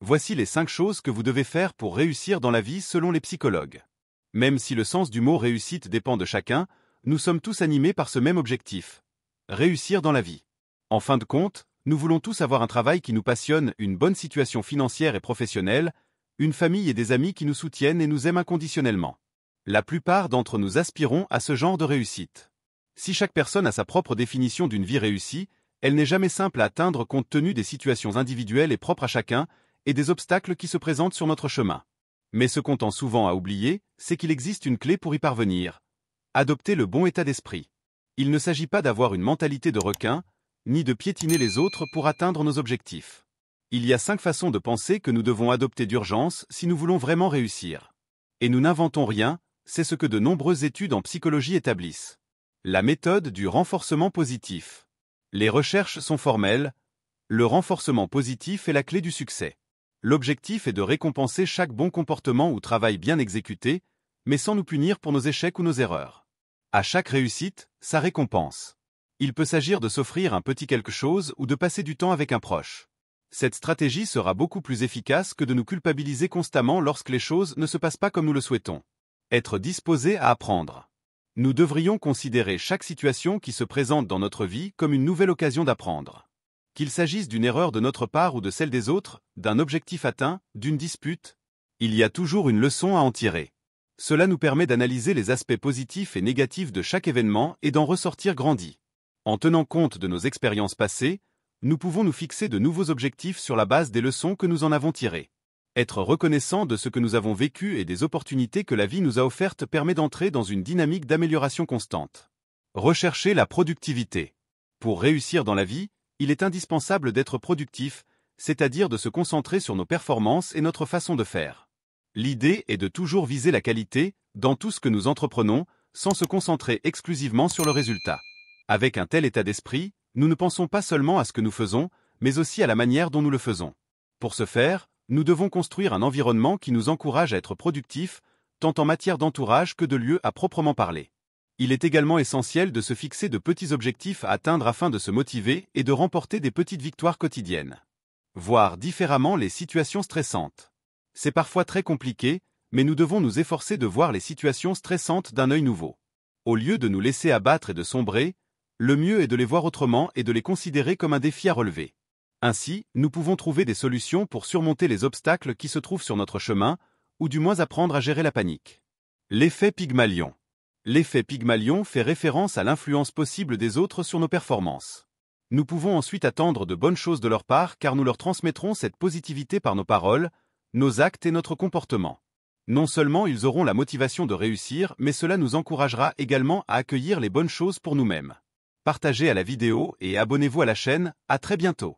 Voici les 5 choses que vous devez faire pour réussir dans la vie selon les psychologues. Même si le sens du mot réussite dépend de chacun, nous sommes tous animés par ce même objectif. Réussir dans la vie. En fin de compte, nous voulons tous avoir un travail qui nous passionne, une bonne situation financière et professionnelle, une famille et des amis qui nous soutiennent et nous aiment inconditionnellement. La plupart d'entre nous aspirons à ce genre de réussite. Si chaque personne a sa propre définition d'une vie réussie, elle n'est jamais simple à atteindre compte tenu des situations individuelles et propres à chacun, et des obstacles qui se présentent sur notre chemin. Mais ce qu'on tend souvent à oublier, c'est qu'il existe une clé pour y parvenir. Adopter le bon état d'esprit. Il ne s'agit pas d'avoir une mentalité de requin, ni de piétiner les autres pour atteindre nos objectifs. Il y a 5 façons de penser que nous devons adopter d'urgence si nous voulons vraiment réussir. Et nous n'inventons rien, c'est ce que de nombreuses études en psychologie établissent. La méthode du renforcement positif. Les recherches sont formelles. Le renforcement positif est la clé du succès. L'objectif est de récompenser chaque bon comportement ou travail bien exécuté, mais sans nous punir pour nos échecs ou nos erreurs. À chaque réussite, sa récompense. Il peut s'agir de s'offrir un petit quelque chose ou de passer du temps avec un proche. Cette stratégie sera beaucoup plus efficace que de nous culpabiliser constamment lorsque les choses ne se passent pas comme nous le souhaitons. Être disposé à apprendre. Nous devrions considérer chaque situation qui se présente dans notre vie comme une nouvelle occasion d'apprendre. Qu'il s'agisse d'une erreur de notre part ou de celle des autres, d'un objectif atteint, d'une dispute, il y a toujours une leçon à en tirer. Cela nous permet d'analyser les aspects positifs et négatifs de chaque événement et d'en ressortir grandis. En tenant compte de nos expériences passées, nous pouvons nous fixer de nouveaux objectifs sur la base des leçons que nous en avons tirées. Être reconnaissant de ce que nous avons vécu et des opportunités que la vie nous a offertes permet d'entrer dans une dynamique d'amélioration constante. Rechercher la productivité. Pour réussir dans la vie, il est indispensable d'être productif, c'est-à-dire de se concentrer sur nos performances et notre façon de faire. L'idée est de toujours viser la qualité dans tout ce que nous entreprenons, sans se concentrer exclusivement sur le résultat. Avec un tel état d'esprit, nous ne pensons pas seulement à ce que nous faisons, mais aussi à la manière dont nous le faisons. Pour ce faire, nous devons construire un environnement qui nous encourage à être productifs, tant en matière d'entourage que de lieux à proprement parler. Il est également essentiel de se fixer de petits objectifs à atteindre afin de se motiver et de remporter des petites victoires quotidiennes. Voir différemment les situations stressantes. C'est parfois très compliqué, mais nous devons nous efforcer de voir les situations stressantes d'un œil nouveau. Au lieu de nous laisser abattre et de sombrer, le mieux est de les voir autrement et de les considérer comme un défi à relever. Ainsi, nous pouvons trouver des solutions pour surmonter les obstacles qui se trouvent sur notre chemin, ou du moins apprendre à gérer la panique. L'effet Pygmalion. L'effet Pygmalion fait référence à l'influence possible des autres sur nos performances. Nous pouvons ensuite attendre de bonnes choses de leur part car nous leur transmettrons cette positivité par nos paroles, nos actes et notre comportement. Non seulement ils auront la motivation de réussir, mais cela nous encouragera également à accueillir les bonnes choses pour nous-mêmes. Partagez à la vidéo et abonnez-vous à la chaîne, à très bientôt.